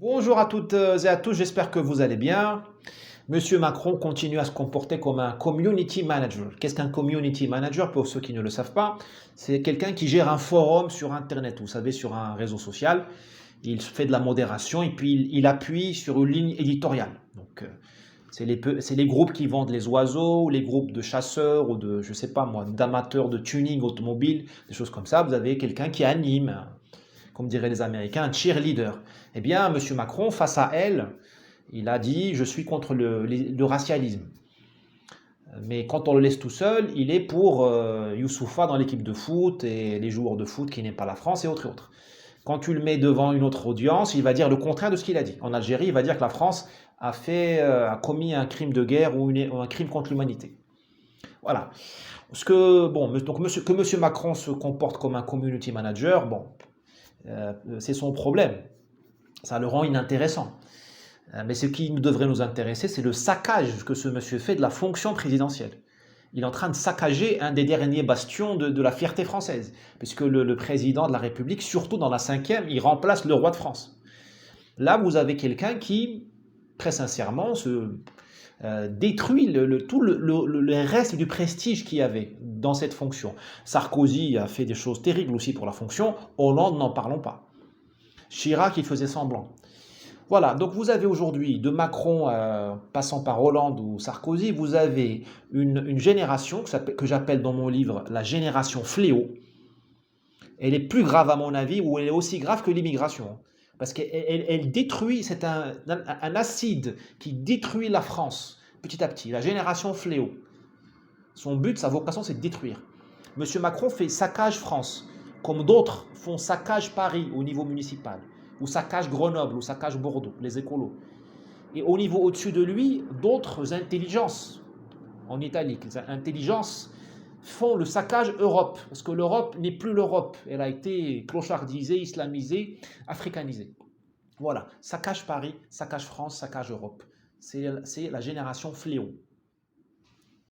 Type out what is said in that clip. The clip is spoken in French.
Bonjour à toutes et à tous, j'espère que vous allez bien. Monsieur Macron continue à se comporter comme un community manager. Qu'est-ce qu'un community manager? Pour ceux qui ne le savent pas, c'est quelqu'un qui gère un forum sur Internet, vous savez, sur un réseau social. Il fait de la modération et puis il appuie sur une ligne éditoriale. Donc, c'est les groupes qui vendent les oiseaux, ou les groupes de chasseurs ou de, je sais pas moi, d'amateurs de tuning automobile, des choses comme ça. Vous avez quelqu'un qui anime, comme diraient les Américains, un cheerleader. Eh bien, M. Macron, face à elle, il a dit: je suis contre le racialisme. Mais quand on le laisse tout seul, il est pour Youssoupha dans l'équipe de foot et les joueurs de foot qui n'aiment pas la France et autres et autres. Quand tu le mets devant une autre audience, il va dire le contraire de ce qu'il a dit. En Algérie, il va dire que la France a commis un crime de guerre ou un crime contre l'humanité. Voilà. Que M. Macron se comporte comme un community manager, bon, c'est son problème. Ça le rend inintéressant. Mais ce qui devrait nous intéresser, c'est le saccage que ce monsieur fait de la fonction présidentielle. Il est en train de saccager un des derniers bastions de la fierté française, puisque le président de la République, surtout dans la cinquième, il remplace le roi de France. Là, vous avez quelqu'un qui, très sincèrement, détruit tout le reste du prestige qu'il y avait dans cette fonction. Sarkozy a fait des choses terribles aussi pour la fonction, Hollande, n'en parlons pas. Chirac, il faisait semblant. Voilà, donc vous avez aujourd'hui, de Macron passant par Hollande ou Sarkozy, vous avez une génération que j'appelle dans mon livre la génération fléau. Elle est plus grave à mon avis, ou elle est aussi grave que l'immigration. Parce qu'elle détruit, c'est un acide qui détruit la France petit à petit, la génération fléau. Son but, sa vocation, c'est de détruire. Monsieur Macron fait saccage France, comme d'autres font saccage Paris au niveau municipal, ou saccage Grenoble, ou saccage Bordeaux, les écolos. Et au niveau au-dessus de lui, d'autres intelligences, en italique, les intelligences font le saccage Europe, parce que l'Europe n'est plus l'Europe, elle a été clochardisée, islamisée, africanisée. Voilà, saccage Paris, saccage France, saccage Europe. C'est la génération fléau.